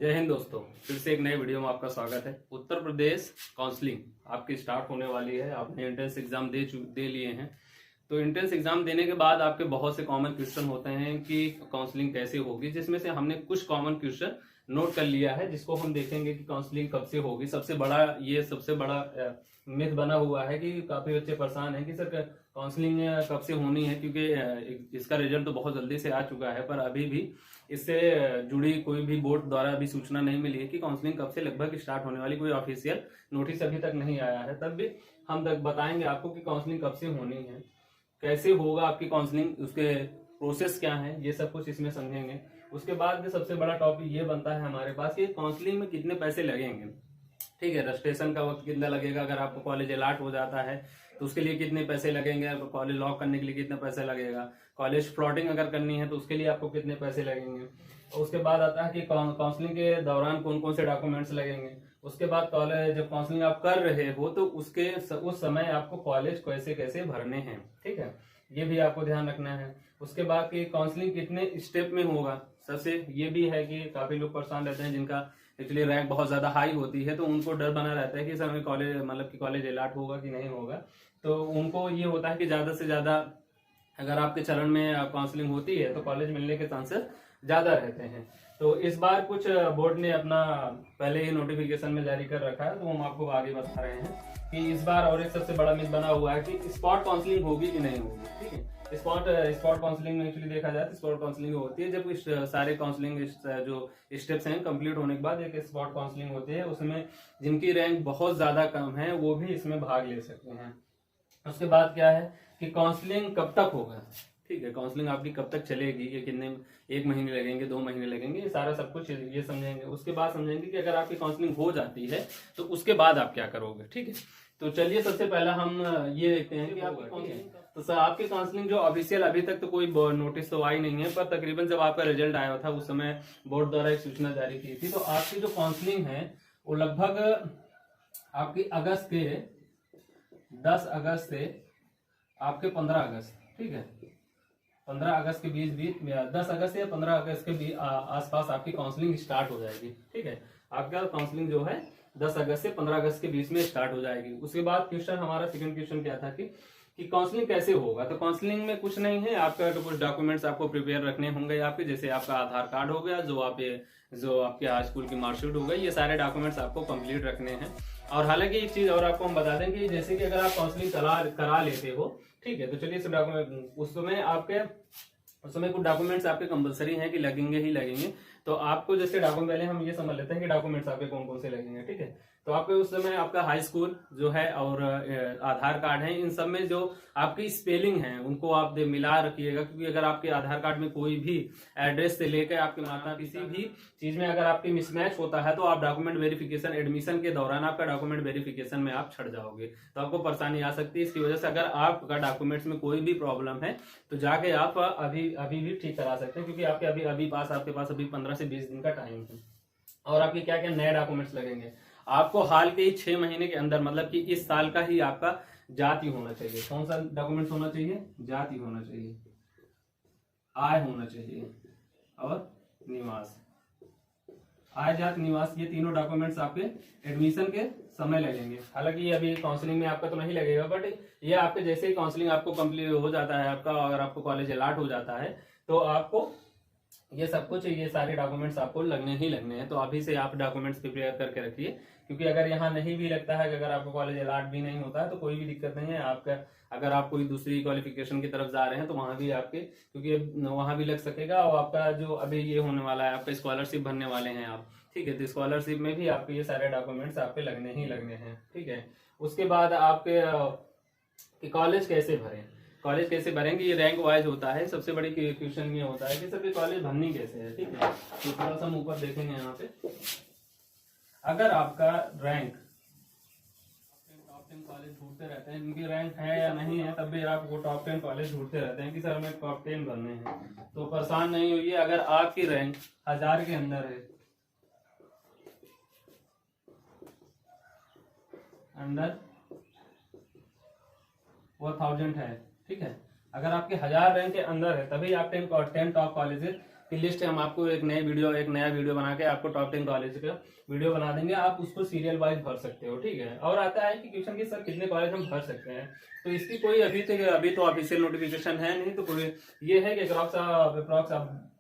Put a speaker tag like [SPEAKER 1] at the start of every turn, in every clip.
[SPEAKER 1] जय हिंद दोस्तों, फिर से एक नए वीडियो में आपका स्वागत है। उत्तर प्रदेश काउंसलिंग आपकी स्टार्ट होने वाली है। आपने एंट्रेंस एग्जाम दे लिए हैं। तो एंट्रेंस एग्जाम देने के बाद आपके बहुत से कॉमन क्वेश्चन होते हैं कि काउंसलिंग कैसे होगी, जिसमें से हमने कुछ कॉमन क्वेश्चन नोट कर लिया है, जिसको हम देखेंगे कि काउंसलिंग कब से होगी। सबसे बड़ा मिथ बना हुआ है कि काफी बच्चे परेशान हैं कि सर काउंसलिंग कब से होनी है, क्योंकि इसका रिजल्ट तो बहुत जल्दी से आ चुका है, पर अभी भी इससे जुड़ी कोई भी बोर्ड द्वारा अभी सूचना नहीं मिली है कि काउंसलिंग कब से लगभग स्टार्ट होने वाली। कोई ऑफिशियल नोटिस अभी तक नहीं आया है। तब भी हम तक बताएंगे आपको कि काउंसलिंग कब से होनी है, कैसे होगा आपकी काउंसलिंग, उसके प्रोसेस क्या है, ये सब कुछ इसमें समझेंगे। उसके बाद सबसे बड़ा टॉपिक ये बनता है हमारे पास कि काउंसलिंग में कितने पैसे लगेंगे। ठीक है, रजिस्ट्रेशन का वक्त कितना लगेगा, अगर आपको कॉलेज अलॉट हो जाता है तो उसके लिए कितने पैसे लगेंगे, कॉलेज लॉक करने के लिए कितना पैसा लगेगा, कॉलेज प्लॉटिंग अगर करनी है तो उसके लिए आपको कितने पैसे लगेंगे। उसके बाद आता है कि काउंसलिंग के दौरान कौन कौन से डॉक्यूमेंट्स लगेंगे। उसके बाद कॉलेज जब काउंसलिंग आप कर रहे हो तो उस समय आपको कॉलेज कैसे कैसे भरने हैं। ठीक है, ये भी आपको ध्यान रखना है। उसके बाद कि काउंसलिंग कितने स्टेप में होगा, सबसे ये भी है कि काफी लोग परेशान रहते हैं जिनका एक्चुअली रैंक बहुत ज्यादा हाई होती है, तो उनको डर बना रहता है कि सर हमें कॉलेज अलॉट होगा कि नहीं होगा। तो उनको ये होता है कि ज्यादा से ज्यादा अगर आपके चरण में काउंसलिंग होती है तो कॉलेज मिलने के चांसेस ज्यादा रहते हैं। तो इस बार कुछ बोर्ड ने अपना पहले ही नोटिफिकेशन में जारी कर रखा है, तो हम आपको आगे बता रहे हैं कि इस बार और एक सबसे बड़ा मिथ बना हुआ है कि स्पॉट काउंसलिंग होगी कि नहीं होगी। ठीक है, स्पॉट काउंसलिंग में एक्चुअली देखा जाए तो स्पॉट काउंसलिंग होती है जब सारे काउंसलिंग जो स्टेप्स हैं कंप्लीट होने के बाद एक स्पॉट काउंसलिंग होती है। उसमें जिनकी रैंक बहुत ज्यादा कम है वो भी इसमें भाग ले सकते हैं। उसके बाद क्या है कि काउंसलिंग कब तक होगा। ठीक है, काउंसलिंग आपकी कब तक चलेगी, ये कितने 1 महीने लगेंगे, 2 महीने लगेंगे, ये सारा सब कुछ ये समझेंगे। उसके बाद समझेंगे कि अगर आपकी काउंसलिंग हो जाती है तो उसके बाद आप क्या करोगे। ठीक है, तो चलिए सबसे पहला हम ये देखते हैं कि आपकी काउंसलिंग तो सर आपकी काउंसलिंग जो ऑफिशियल अभी तक तो कोई नोटिस तो आई नहीं है, पर तकरीबन जब आपका रिजल्ट आया था उस समय बोर्ड द्वारा एक सूचना जारी की थी। तो आपकी जो काउंसलिंग है वो लगभग आपकी अगस्त के 10 अगस्त से आपके 15 अगस्त, ठीक है, 15 अगस्त के बीच 10 अगस्त या 15 अगस्त के आसपास आपकी काउंसलिंग स्टार्ट हो जाएगी। ठीक है, आपका काउंसलिंग जो है 10 अगस्त से 15 अगस्त के बीच में स्टार्ट हो जाएगी। उसके बाद क्वेश्चन हमारा सेकंड क्वेश्चन क्या था कि काउंसलिंग कैसे होगा। तो काउंसलिंग में कुछ नहीं है, आपका तो कुछ डॉक्यूमेंट्स आपको प्रिपेयर रखने होंगे आपके, जैसे आपका आधार कार्ड हो गया, जो आपके हाई स्कूल की मार्कशीट हो गई, ये सारे डॉक्यूमेंट्स आपको कंप्लीट रखने हैं। और हालांकि एक चीज और आपको हम बता दें कि जैसे कि अगर आप काउंसलिंग करा लेते हो, ठीक है, तो चलिए इस डॉक्यूमेंट उस समय कुछ डॉक्यूमेंट्स आपके कंपलसरी हैं कि लगेंगे ही लगेंगे। तो आपको जैसे डॉक्यूमेंट पहले हम ये समझ लेते हैं कि डॉक्यूमेंट्स आपके कौन कौन से लगेंगे। ठीक है, तो आपके उस समय आपका हाई स्कूल जो है और आधार कार्ड है, इन सब में जो आपकी स्पेलिंग है उनको आप मिला रखिएगा, क्योंकि अगर आपके आधार कार्ड में कोई भी एड्रेस से लेकर आपके माता किसी भी चीज में अगर आपकी मिसमैच होता है तो आप डॉक्यूमेंट वेरिफिकेशन एडमिशन के दौरान आपका डॉक्यूमेंट वेरिफिकेशन में आप छट जाओगे, तो आपको परेशानी आ सकती है। इसकी वजह से अगर आपका डॉक्यूमेंट्स में कोई भी प्रॉब्लम है तो जाके आप अभी भी ठीक करा सकते हैं, क्योंकि आपके आपके पास अभी 15 से 20 दिन का टाइम है। और आपके क्या क्या नए डॉक्यूमेंट्स लगेंगे, आपको हाल के ही 6 महीने के अंदर, मतलब कि इस साल का ही आपका जाति होना चाहिए। कौन सा डॉक्यूमेंट्स होना चाहिए, जाति होना चाहिए, आय होना चाहिए और निवास। आय, जाति, निवास, ये तीनों डॉक्यूमेंट्स आपके एडमिशन के समय लगेंगे। हालांकि ये अभी काउंसलिंग में आपका तो नहीं लगेगा, बट ये आपके जैसे ही काउंसलिंग आपको कंप्लीट हो जाता है आपका, अगर आपको कॉलेज अलॉट हो जाता है तो आपको ये सब कुछ, ये सारे डॉक्यूमेंट्स आपको लगने ही लगने हैं। तो अभी से आप डॉक्यूमेंट्स प्रिपेयर करके रखिए, क्योंकि अगर यहाँ नहीं भी लगता है कि अगर आपको कॉलेज अलॉट भी नहीं होता है तो कोई भी दिक्कत नहीं है। आपका अगर आप कोई दूसरी क्वालिफिकेशन की तरफ जा रहे हैं तो वहां भी आपके, क्योंकि वहां भी लग सकेगा। और आपका जो अभी ये होने वाला है, आपका स्कॉलरशिप भरने वाले हैं आप, ठीक है, तो स्कॉलरशिप में भी आपके ये सारे डॉक्यूमेंट्स आपके लगने ही लगने हैं। ठीक है, उसके बाद आपके कॉलेज कैसे भरें, कॉलेज कैसे भरेंगे, ये रैंक वाइज होता है। सबसे बड़ी क्वेश्चन ये होता है कि सर कॉलेज भरनी कैसे है। ठीक है, तो थोड़ा सा हम ऊपर देखेंगे यहाँ पे, अगर आपका रैंक टॉप 10 कॉलेज ढूंढते रहते हैं, इनकी रैंक है या नहीं है, तब भी आपको टॉप 10 कॉलेज ढूंढते रहते हैं कि सर हमें टॉप 10 बनने हैं, तो परेशान नहीं होइए। अगर आपकी रैंक 1000 के अंदर है, अंडर वो 1000 है, ठीक है, अगर आपके 1000 रैंक के अंदर है तभी आप 10 टॉप कॉलेजेस की लिस्ट हम आपको एक नया वीडियो बना के आपको टॉप 10 कॉलेज का वीडियो बना देंगे, आप उसको सीरियल वाइज भर सकते हो, ठीक है। और आता है कि क्वेश्चन की सर कितने कॉलेज हम भर सकते हैं, तो इसकी कोई अभी तो ऑफिशियल नोटिफिकेशन है नहीं, तो कोई ये है कि अप्रॉक्स आप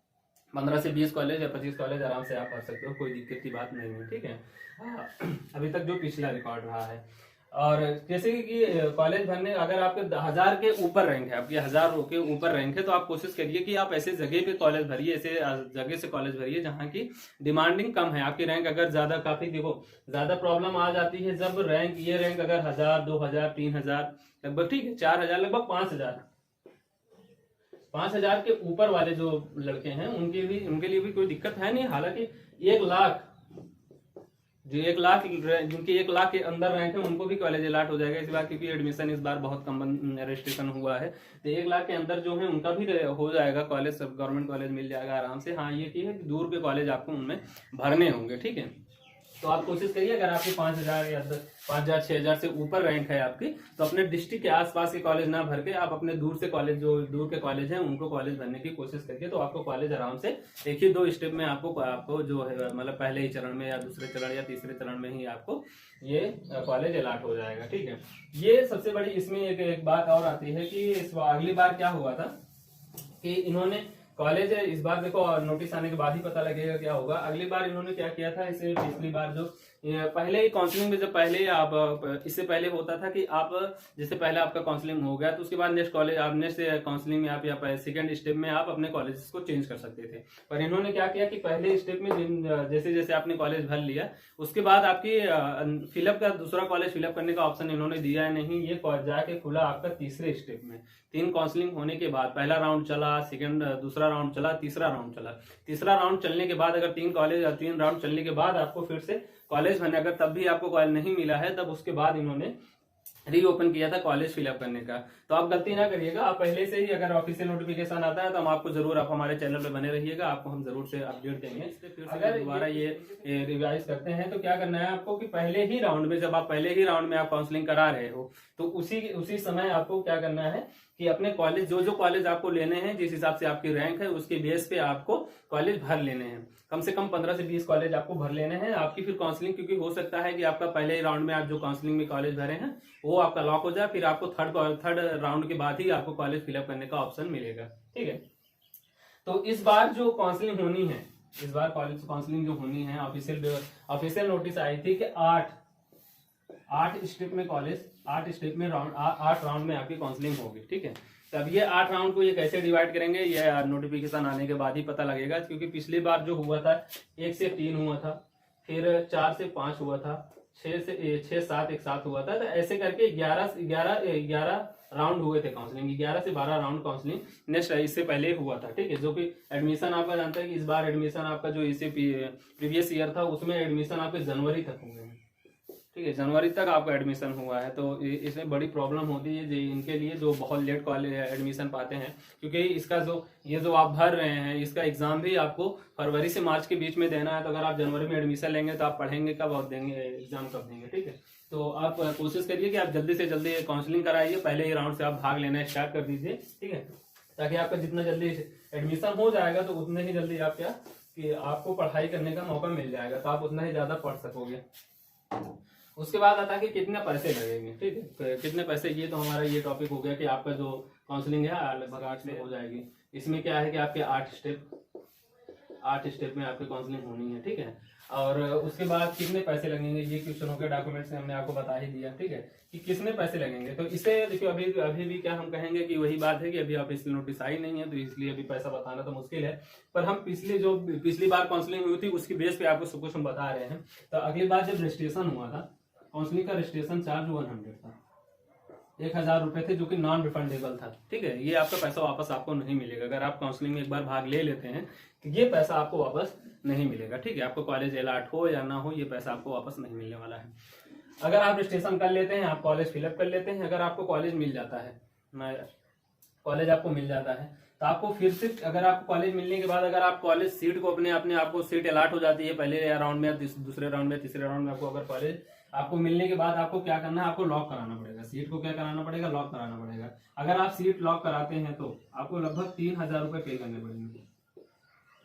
[SPEAKER 1] 15 से 20 कॉलेज या 25 कॉलेज आराम से आप भर सकते हो, कोई दिक्कत की बात नहीं है, ठीक है। अभी तक जो पिछला रिकॉर्ड रहा है। और जैसे कि कॉलेज भरने अगर आपके 1000 के ऊपर रैंक है, आपकी 1000 के ऊपर रैंक है, तो आप कोशिश करिए कि आप ऐसे जगह पे कॉलेज भरिए, ऐसे जगह से कॉलेज भरिए जहाँ की डिमांडिंग कम है। आपकी रैंक अगर ज्यादा, काफी देखो ज्यादा प्रॉब्लम आ जाती है जब ये रैंक अगर 1000, 2000, 3000 लगभग, ठीक है, 4000 लगभग 5000 के ऊपर वाले जो लड़के हैं उनके लिए भी कोई दिक्कत है नहीं। हालांकि 1 लाख जिनके 1 लाख के अंदर रैंक है उनको भी कॉलेज अलाट हो जाएगा इस बार, क्योंकि एडमिशन इस बार बहुत कम रेस्ट्रिक्शन हुआ है, तो 1 लाख के अंदर जो है उनका भी हो जाएगा कॉलेज, सब गवर्नमेंट कॉलेज मिल जाएगा आराम से। हाँ, ये चीज है कि दूर के कॉलेज आपको उनमें भरने होंगे, ठीक है। तो आप कोशिश करिए अगर आपके 5000 या 5000, 6000 से ऊपर रैंक है आपकी, तो अपने डिस्ट्रिक्ट के आसपास के कॉलेज ना भर के आप अपने दूर से कॉलेज, जो दूर के कॉलेज हैं उनको कॉलेज भरने की कोशिश करिए, तो आपको कॉलेज आराम से एक ही 2 स्टेप में आपको जो है मतलब पहले ही चरण में या दूसरे चरण या तीसरे चरण में ही आपको ये कॉलेज अलाट हो जाएगा, ठीक है। ये सबसे बड़ी इसमें एक बात और आती है कि अगली बार क्या हुआ था कि इन्होंने कॉलेज है, इस बार देखो नोटिस आने के बाद ही पता लगेगा क्या होगा। अगली बार इन्होंने क्या किया था, इसे पिछली बार जो पहले ही काउंसलिंग में, जब पहले आप इससे पहले होता था कि आप जैसे पहले आपका काउंसलिंग हो गया तो उसके बाद नेक्स्ट काउंसलिंग में आप या सेकंड स्टेप में आप अपने कॉलेज को चेंज कर सकते थे। पर इन्होंने क्या किया कि पहले स्टेप में जैसे जैसे आपने कॉलेज भर लिया उसके बाद आपकी फिलअप का दूसरा कॉलेज फिलअप करने का ऑप्शन इन्होंने दिया है नहीं, ये जाके खुला आपका तीसरे स्टेप में। 3 काउंसलिंग होने के बाद पहला राउंड चला, दूसरा राउंड चला, तीसरा राउंड चला। तीसरा राउंड चलने के बाद अगर 3 राउंड चलने के बाद आपको फिर से कॉलेज भरने, अगर तब भी आपको कॉलेज नहीं मिला है, तब उसके बाद इन्होंने रीओपन किया था कॉलेज फिलअप करने का। तो आप गलती ना करिएगा, आप पहले से ही अगर ऑफिशियल नोटिफिकेशन आता है तो हम आपको जरूर, आप हमारे चैनल पे बने रहिएगा, आपको हम जरूर से अपडेट देंगे। अगर दोबारा ये रिवाइज करते हैं तो क्या करना है आपको कि पहले ही राउंड में, जब आप पहले ही राउंड में आप काउंसलिंग करा रहे हो तो उसी समय आपको क्या करना है कि अपने कॉलेज, जो कॉलेज आपको लेने हैं, जिस हिसाब से आपकी रैंक है उसके बेस पे आपको कॉलेज भर लेने हैं। कम से कम 15 से 20 कॉलेज आपको भर लेने हैं। आपकी फिर काउंसलिंग, क्योंकि हो सकता है कि आपका पहले ही राउंड में आप जो काउंसलिंग में कॉलेज भरे हैं वो आपका लॉक हो जाए, फिर आपको थर्ड राउंड के बाद ही आपको कॉलेज फिलअप करने का ऑप्शन मिलेगा, ठीक है। तो इस बार जो काउंसलिंग होनी है, इस बार कॉलेज काउंसलिंग जो होनी है, ऑफिशियल नोटिस आई थी कि 8 स्टेप में कॉलेज, 8 स्टेप में 8 राउंड में आपकी काउंसलिंग होगी, ठीक है। तब ये 8 राउंड को ये कैसे डिवाइड करेंगे ये नोटिफिकेशन आने के बाद ही पता लगेगा, क्योंकि पिछली बार जो हुआ था 1 से 3 हुआ था, फिर 4 से 5 हुआ था, 6 7 एक साथ हुआ था, तो ऐसे करके 11 राउंड हुए थे काउंसलिंग, 11 से 12 राउंड काउंसलिंग नेक्स्ट इससे पहले हुआ था, ठीक है। जो कि एडमिशन आपका जानते हैं कि इस बार एडमिशन आपका जो इससे प्रीवियस ईयर था उसमें एडमिशन आपके जनवरी तक हुए हैं, ठीक है, जनवरी तक आपका एडमिशन हुआ है। तो इसमें बड़ी प्रॉब्लम होती है इनके लिए जो बहुत लेट कॉलेज एडमिशन पाते हैं, क्योंकि इसका जो आप भर रहे हैं इसका एग्जाम भी आपको फरवरी से मार्च के बीच में देना है। तो अगर आप जनवरी में एडमिशन लेंगे तो आप पढ़ेंगे कब और देंगे, एग्जाम कब देंगे, ठीक है। तो आप कोशिश करिए कि आप जल्दी से जल्दी काउंसलिंग कराइए, पहले ही राउंड से आप भाग लेना स्टार्ट कर दीजिए, ठीक है, ताकि आपका जितना जल्दी एडमिशन हो जाएगा तो उतने ही जल्दी आप कि आपको पढ़ाई करने का मौका मिल जाएगा, तो आप उतना ही ज्यादा पढ़ सकोगे। उसके बाद आता है कि कितने पैसे लगेंगे, ठीक है, तो कितने पैसे, ये तो हमारा ये टॉपिक हो गया कि आपका जो काउंसलिंग है लगभग 8 में हो जाएगी। इसमें क्या है कि आपके 8 स्टेप में आपकी काउंसलिंग होनी है, ठीक है। और उसके बाद कितने पैसे लगेंगे ये क्वेश्चनों के डॉक्यूमेंट्स में हमने आपको बता ही दिया, ठीक है, कि कितने पैसे लगेंगे। तो इससे देखिए अभी भी क्या हम कहेंगे कि वही बात है कि अभी ऑफिशियल नोटिस आई नहीं है, तो इसलिए अभी पैसा बताना तो मुश्किल है। पर हम पिछली बार काउंसलिंग हुई थी उसकी बेस पे आपको सब कुछ हम बता रहे हैं। तो अगली बार जब रजिस्ट्रेशन हुआ था, काउंसलिंग का रजिस्ट्रेशन चार्ज 100 था, 1000 रुपए थे, जो कि नॉन रिफंडेबल था, ठीक है। ये आपका पैसा वापस आपको नहीं मिलेगा। अगर आप काउंसलिंग में एक बार भाग ले लेते हैं तो ये पैसा आपको वापस नहीं मिलेगा, ठीक है। आपको कॉलेज अलाट हो या ना हो, ये पैसा आपको वापस नहीं मिलने वाला है। अगर आप रजिस्ट्रेशन कर लेते हैं, आप कॉलेज फिलअप कर लेते हैं, अगर आपको कॉलेज मिल जाता है, तो आपको फिर से, अगर आपको कॉलेज मिलने के बाद अगर आप कॉलेज सीट को अपने आपको सीट अलाट हो जाती है पहले राउंड में, दूसरे राउंड में, तीसरे राउंड में, आपको अगर कॉलेज आपको मिलने के बाद आपको क्या करना है, आपको लॉक कराना पड़ेगा सीट को, क्या कराना पड़ेगा, लॉक कराना पड़ेगा। अगर आप सीट लॉक कराते हैं तो आपको लगभग 3000 रुपए पे करने पड़ेंगे,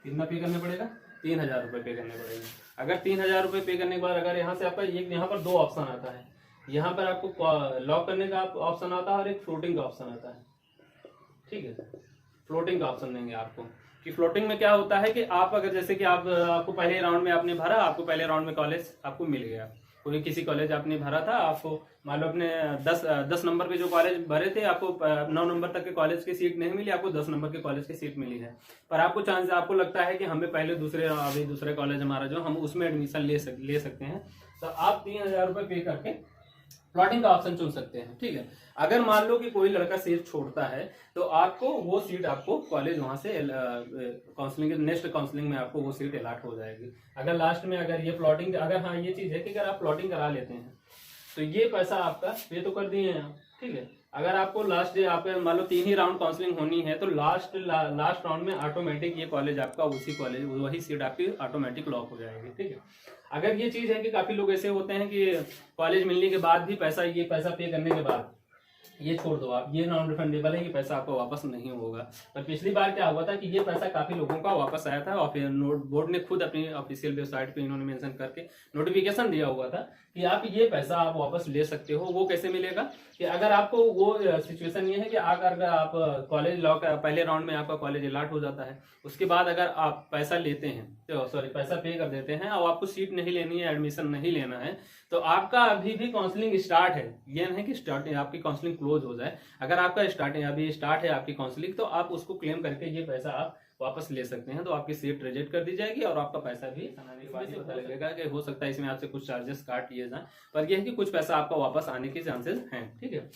[SPEAKER 1] कितना पे करना पड़ेगा? 3,000 रुपये पे करने पड़ेंगे। अगर 3,000 रुपये पे करने के बाद अगर यहाँ से आपका एक यहाँ पर 2 ऑप्शन आता है, यहाँ पर आपको लॉक करने का ऑप्शन आता है और एक फ्लोटिंग का ऑप्शन आता है। ठीक है, फ्लोटिंग का ऑप्शन देंगे आपको कि फ्लोटिंग में क्या होता है कि आप अगर जैसे कि आपको पहले राउंड में आपने भरा, आपको पहले राउंड में कॉलेज आपको मिल गया, कोई किसी कॉलेज आपने भरा था, आपको मान लो अपने 10 नंबर के जो कॉलेज भरे थे, आपको 9 नंबर तक के कॉलेज की सीट नहीं मिली, आपको 10 नंबर के कॉलेज की सीट मिली है। पर आपको लगता है कि हमें पहले दूसरे कॉलेज हमारा जो हम उसमें एडमिशन ले सकते हैं, तो आप 3,000 रुपये पे करके प्लॉटिंग का ऑप्शन चुन सकते हैं। ठीक है, अगर मान लो कि कोई लड़का सीट छोड़ता है तो आपको वो सीट आपको कॉलेज वहां से काउंसलिंग नेक्स्ट काउंसलिंग में आपको वो सीट अलॉट हो जाएगी। अगर लास्ट में अगर ये प्लॉटिंग अगर हाँ ये चीज है कि अगर आप प्लॉटिंग करा लेते हैं तो ये पैसा आपका पे तो कर दिए हैं आप। ठीक है, अगर आपको लास्ट डे आप मान लो 3 ही राउंड काउंसलिंग होनी है तो लास्ट राउंड में ऑटोमेटिक ये कॉलेज आपका वही सीट आपकी ऑटोमेटिक लॉक हो जाएगी। ठीक है, अगर ये चीज है कि काफी लोग ऐसे होते हैं कि कॉलेज मिलने के बाद भी पैसा पे करने के बाद ये छोड़ दो आप, ये नॉन रिफंडेबल है, ये पैसा आपको वापस नहीं होगा। पर पिछली बार क्या हुआ था कि ये पैसा काफी लोगों का वापस आया था और फिर बोर्ड ने खुद अपनी ऑफिशियल वेबसाइट पे इन्होंने मेंशन करके नोटिफिकेशन दिया हुआ था कि आप ये पैसा आप वापस ले सकते हो। वो कैसे मिलेगा कि अगर आपको वो सिचुएशन ये है कि अगर आप कॉलेज लॉक पहले राउंड में आपका कॉलेज अलॉट हो जाता है, उसके बाद अगर आप पैसा लेते हैं तो पैसा पे कर देते हैं और आपको सीट नहीं लेनी है, एडमिशन नहीं लेना है, तो आपका अभी भी काउंसलिंग स्टार्ट है। ये नहीं कि स्टार्टिंग आपकी काउंसलिंग क्लोज हो जाए, अगर आपका अभी स्टार्ट है आपकी काउंसलिंग तो आप उसको क्लेम करके ये पैसा आप वापस ले सकते हैं। तो आपकी सीट रिजेक्ट कर दी जाएगी और आपका पैसा भी पता लगेगा कि हो सकता है इसमें आपसे कुछ चार्जेस काट लिए जाए, पर यह है कि कुछ पैसा आपका वापस आने के चांसेस हैं। ठीक है,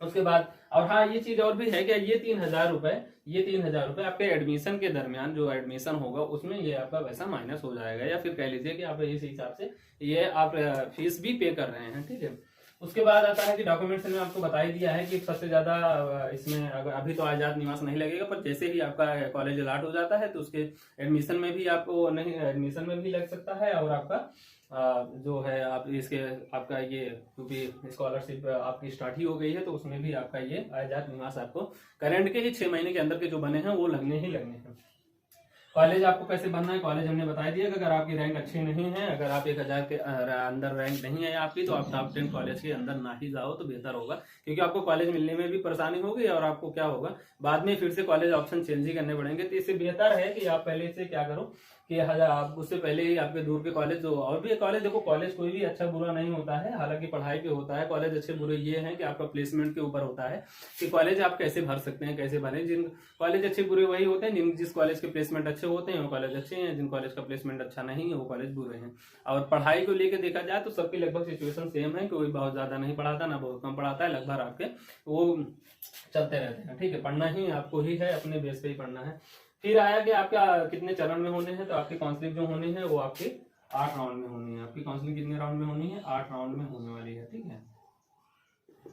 [SPEAKER 1] उसके बाद और हाँ ये चीज और भी है कि ये 3,000 रुपए आपके एडमिशन के दरमियान जो एडमिशन होगा उसमें ये आपका पैसा माइनस हो जाएगा, या फिर कह लीजिए कि आप इस हिसाब से ये आप फीस भी पे कर रहे हैं। ठीक है, उसके बाद आता है कि डॉक्यूमेंट्स में आपको बता ही दिया है कि सबसे ज्यादा इसमें अभी तो आजाद निवास नहीं लगेगा, पर जैसे ही आपका कॉलेज अलॉट हो जाता है तो उसके एडमिशन में भी आपको नहीं एडमिशन में भी लग सकता है, और आपका जो है आप इसके आपका ये यूपी स्कॉलरशिप आपकी स्टार्ट ही हो गई है तो उसमें भी आपका ये आजाद निवास आपको करंट के ही 6 महीने के अंदर के जो बने हैं वो लगने हैं। कॉलेज आपको कैसे बनना है, कॉलेज हमने बता दिया कि अगर आपकी रैंक अच्छी नहीं है, अगर आप 1,000 के अंदर रैंक नहीं है आपकी, तो आप टॉप 10 कॉलेज के अंदर ना ही जाओ तो बेहतर होगा, क्योंकि आपको कॉलेज मिलने में भी परेशानी होगी और आपको क्या होगा बाद में फिर से कॉलेज ऑप्शन चेंज ही करने पड़ेंगे। तो इससे बेहतर है कि आप पहले से क्या करो कि आप उससे पहले ही आपके दूर के कॉलेज जो और भी कॉलेज, देखो कॉलेज कोई भी अच्छा बुरा नहीं होता है, हालांकि पढ़ाई पे होता है। कॉलेज अच्छे बुरे ये हैं कि आपका प्लेसमेंट के ऊपर होता है कि कॉलेज आप कैसे भर सकते हैं, कैसे भरें। जिन कॉलेज अच्छे बुरे वही होते हैं जिस कॉलेज के प्लेसमेंट अच्छे होते हैं वो कॉलेज अच्छे हैं, जिन कॉलेज का प्लेसमेंट अच्छा नहीं है वो कॉलेज बुरे हैं। और पढ़ाई को लेकर देखा जाए तो सबकी लगभग सिचुएशन सेम है, कोई बहुत ज्यादा नहीं पढ़ाता ना बहुत कम पढ़ाता है, लगभग आपके वो चलते रहते हैं। ठीक है, पढ़ना ही आपको ही है, अपने बेस पे ही पढ़ना है। फिर आया कि आपका कितने चरण में होने हैं, तो आपकी काउंसलिंग जो होनी है वो आपकी 8 राउंड में होनी है। आपकी काउंसलिंग कितने राउंड में होनी है? 8 राउंड में होने वाली है। ठीक है,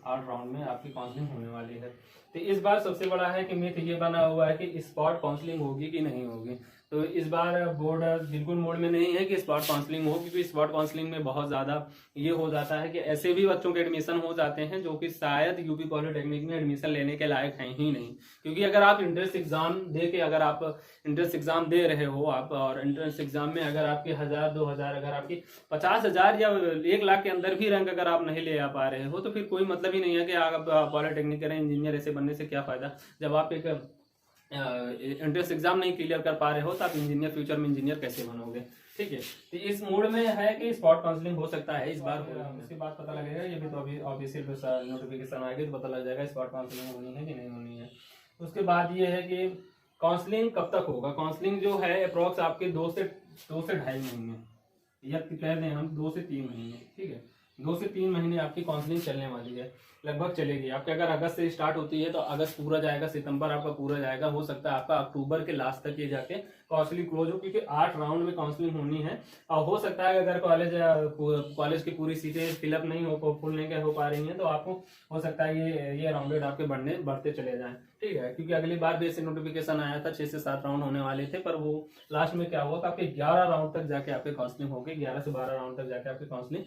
[SPEAKER 1] 8 राउंड में आपकी काउंसलिंग होने वाली है। तो इस बार सबसे बड़ा है कि मिथ ये बना हुआ है कि स्पॉट काउंसलिंग होगी कि नहीं होगी। तो इस बार बोर्ड बिल्कुल मोड में नहीं है कि स्पॉट काउंसलिंग हो, क्योंकि स्पॉट काउंसलिंग में बहुत ज्यादा ये हो जाता है कि ऐसे भी बच्चों के एडमिशन हो जाते हैं जो कि शायद यूपी पॉलिटेक्निक में एडमिशन लेने के लायक हैं ही नहीं। क्योंकि अगर आप एंट्रेंस एग्जाम दे के अगर आप एंट्रेंस एग्जाम दे रहे हो आप, और एंट्रेंस एग्जाम में अगर आपकी 1,000 2,000 अगर आपकी 50,000 या 1 लाख के अंदर भी रैंक अगर आप नहीं ले आ पा रहे हो तो फिर कोई मतलब ही नहीं है कि आप पॉलिटेक्निक करें, इंजीनियर ऐसे बनने से क्या फायदा। जब आप एक एंट्रेंस एग्जाम नहीं क्लियर कर पा रहे हो तो आप इंजीनियर फ्यूचर में इंजीनियर कैसे बनोगे। ठीक है, तो इस मूड में है कि स्पॉट काउंसलिंग हो सकता है इस बार। उसके बाद पता लगेगा, ये भी तो अभी ऑफिशियल नोटिफिकेशन आएगी तो पता लग जाएगा स्पॉट काउंसलिंग होनी है कि नहीं होनी है। उसके बाद ये है कि काउंसलिंग कब तक होगा। काउंसलिंग जो है अप्रोक्स आपके 2 से 2.5 महीने, या कह दें हम 2 से 3 महीने। ठीक है, 2 से 3 महीने आपकी काउंसलिंग चलने वाली है, लगभग चलेगी। आपके अगर अगस्त से स्टार्ट होती है तो अगस्त पूरा जाएगा, सितंबर आपका पूरा जाएगा, हो सकता है आपका अक्टूबर के लास्ट तक ये जाके काउंसलिंग क्लोज हो, क्योंकि 8 राउंड में काउंसलिंग होनी है। और हो सकता है अगर कॉलेज की पूरी सीटें फिलअप नहीं हो फुल नहीं हो पा रही हैं तो आपको हो सकता है ये राउंडेड आपके बढ़ते चले जाएं। ठीक है, क्योंकि अगली बार भी ऐसे नोटिफिकेशन आया था 6 से 7 राउंड होने वाले थे, पर वो लास्ट में क्या हुआ कि आपके 11 राउंड तक जाके आपके काउंसलिंग हो गई, 11 से 12 राउंड तक जाके आपकी काउंसलिंग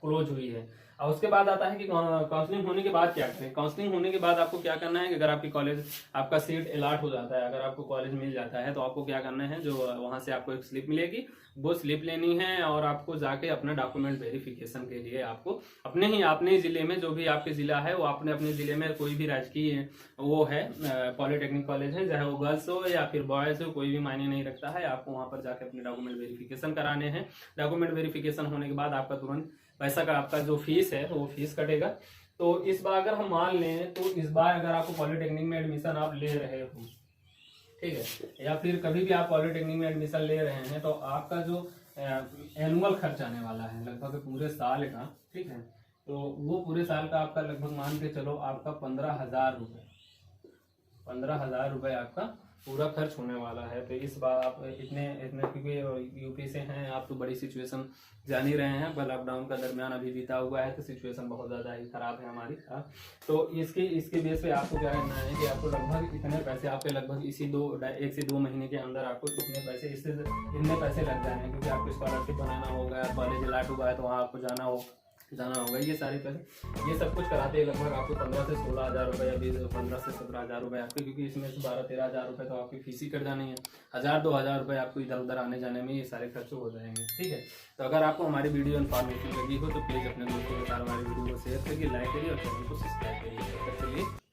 [SPEAKER 1] क्लोज हुई है। और उसके बाद आता है कि काउंसलिंग होने के बाद क्या करें। काउंसलिंग होने के बाद आपको क्या करना है कि अगर आपकी कॉलेज आपका सीट अलॉट हो जाता है, अगर आपको कॉलेज मिल जाता है, तो आपको क्या करना है, जो वहां से आपको एक स्लिप मिलेगी, वो स्लिप लेनी है और आपको जाके अपना डॉक्यूमेंट वेरिफिकेशन के लिए आपको अपने जिले में, जो भी आपके जिला है वो अपने जिले में कोई भी राजकीय वो है पॉलिटेक्निक कॉलेज है, चाहे वो गर्ल्स हो या फिर बॉयज हो, कोई भी मायने नहीं रखता है, आपको वहां पर जाके अपने डॉक्यूमेंट वेरिफिकेशन कराने हैं। डॉक्यूमेंट वेरिफिकेशन होने के बाद आपका तुरंत पैसा का आपका जो फीस है वो फीस कटेगा। तो इस बार अगर हम मान लें तो इस बार अगर आपको पॉलिटेक्निक में एडमिशन आप ले रहे हो, ठीक है, या फिर कभी भी आप पॉलिटेक्निक में एडमिशन ले रहे हैं, तो आपका जो एनुअल खर्च आने वाला है लगभग पूरे साल का, ठीक है, तो वो पूरे साल का आपका लगभग मान के चलो आपका 15,000 रुपये 15,000 रुपये आपका पूरा खर्च होने वाला है। तो इस बार आप इतने क्योंकि यूपी से हैं आप, तो बड़ी सिचुएशन जान ही रहे हैं, पर लॉकडाउन का दरमियान अभी बीता हुआ है, तो सिचुएशन बहुत ज़्यादा ही खराब है हमारी। तो इसके बेस पे आपको क्या करना है कि आपको लगभग इतने पैसे आपके लगभग इसी 1 से 2 महीने के अंदर आपको इतने पैसे इतने पैसे लग जाने हैं, क्योंकि आपको स्कॉलरशिप बनाना होगा, कॉलेज अलॉट हुआ है तो वहाँ आपको जाना होगा, ये सारे पैसे, ये सब कुछ कराते हैं लगभग आपको 15 से 16,000 रुपये, अभी 15 से 17,000 रुपये आपके, क्योंकि इसमें से 12-13,000 रुपये तो आपकी फीस ही कट जानी है, 1,000-2,000 रुपये आपको इधर उधर आने जाने में ये सारे खर्च हो जाएंगे, ठीक है। तो अगर आपको हमारी वीडियो इन्फॉर्मेटिव लगी हो तो प्लीज़ अपने दोस्तों के साथ हमारी वीडियो को शेयर करिए, लाइक करिए और चैनल को सब्सक्राइब करिए।